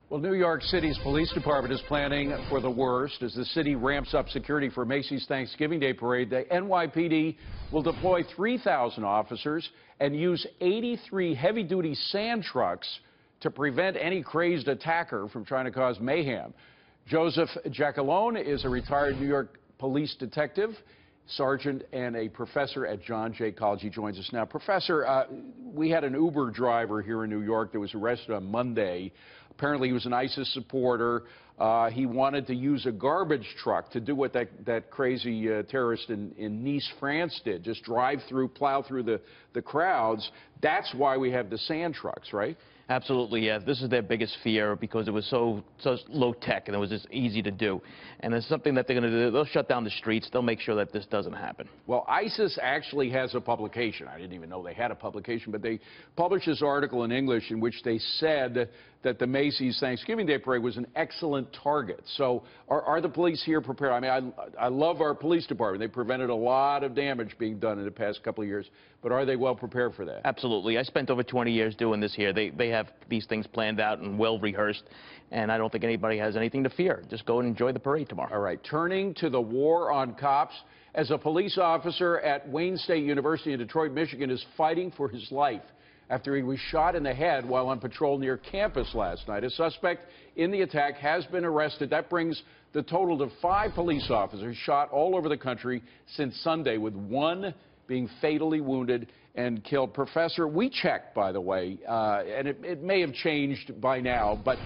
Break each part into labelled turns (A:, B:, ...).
A: Well, New York City's police department is planning for the worst as the city ramps up security for Macy's Thanksgiving Day parade. The NYPD will deploy 3,000 officers and use 83 heavy-duty sand trucks to prevent any crazed attacker from trying to cause mayhem. Joseph Giacalone is a retired New York police detective, sergeant, and a professor at John Jay College. He joins us now. Professor, we had an Uber driver here in New York that was arrested on Monday. Apparently, he was an ISIS supporter. He wanted to use a garbage truck to do what that crazy terrorist in Nice, France did, just drive through, plow through the crowds. That's why we have the sand trucks, right?
B: Absolutely, yes. This is their biggest fear because it was so low tech and it was just easy to do. And it's something that they're going to do. They'll shut down the streets. They'll make sure that this doesn't happen.
A: Well, ISIS actually has a publication. I didn't even know they had a publication, but they published this article in English in which they said that the Macy's Thanksgiving Day Parade was an excellent target. So are the police here prepared? I mean, I love our police department. They prevented a lot of damage being done in the past couple of years, but are they well prepared for that?
B: Absolutely. I spent over 20 years doing this here. They have these things planned out and well rehearsed, and I don't think anybody has anything to fear. Just go and enjoy the parade tomorrow.
A: All right. Turning to the war on cops, as a police officer at Wayne State University in Detroit, Michigan is fighting for his life after he was shot in the head while on patrol near campus last night. A suspect in the attack has been arrested. That brings the total to 5 police officers shot all over the country since Sunday, with one being fatally wounded and killed. Professor, we checked, by the way, and it may have changed by now, but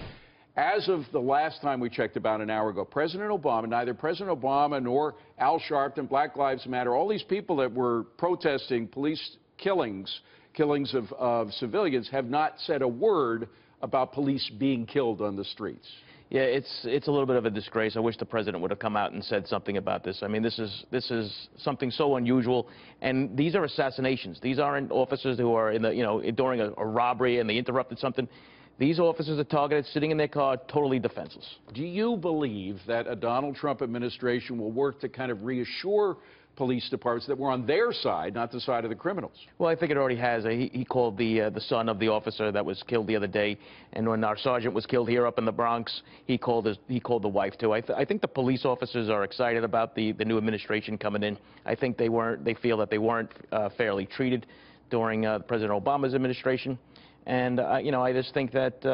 A: as of the last time we checked about an hour ago, President Obama, neither President Obama nor Al Sharpton, Black Lives Matter, all these people that were protesting police killings of civilians have not said a word about police being killed on the streets.
B: Yeah, it's a little bit of a disgrace. I wish the president would have come out and said something about this. I mean, this is something so unusual, and these are assassinations. These aren't officers who are in the during a robbery and they interrupted something. These officers are targeted, sitting in their car, totally defenseless.
A: Do you believe that a Donald Trump administration will work to kind of reassure police departments that we're on their side, not the side of the criminals?
B: Well, I think it already has. He called the son of the officer that was killed the other day, and when our sergeant was killed here up in the Bronx, he called the wife too. I think the police officers are excited about the new administration coming in. I think they feel that they weren't fairly treated during President Obama's administration, and I just think that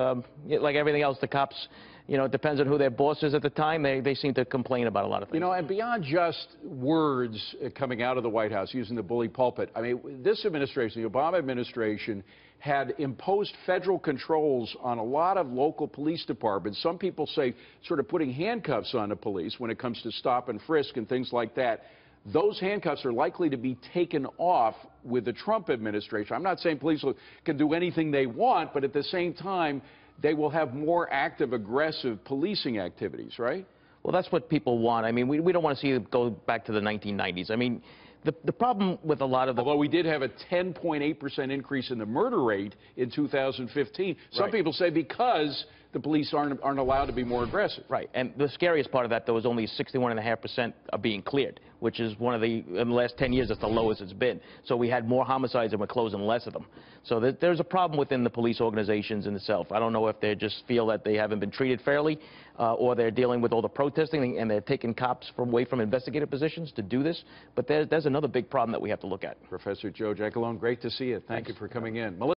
B: like everything else, the cops. It depends on who their boss is at the time. They seem to complain about a lot of things.
A: And beyond just words coming out of the White House, using the bully pulpit, I mean, this administration, the Obama administration, had imposed federal controls on a lot of local police departments. Some people say sort of putting handcuffs on the police when it comes to stop and frisk and things like that. Those handcuffs are likely to be taken off with the Trump administration. I'm not saying police can do anything they want, but at the same time, they will have more active, aggressive policing activities, right?
B: Well, that's what people want. I mean, we don't want to see it go back to the 1990s. I mean, the problem with a lot of the...
A: Although we did have a 10.8% increase in the murder rate in 2015. Some people say because the police aren't allowed to be more aggressive.
B: Right. And the scariest part of that, though, is only 61.5% are being cleared, which is in the last 10 years, that's the lowest it's been. So we had more homicides and we're closing less of them. So there's a problem within the police organizations in itself. I don't know if they just feel that they haven't been treated fairly or they're dealing with all the protesting and they're taking cops away from investigative positions to do this. But there's another big problem that we have to look at.
A: Professor Joe Giacalone, great to see you. Thank you for coming in.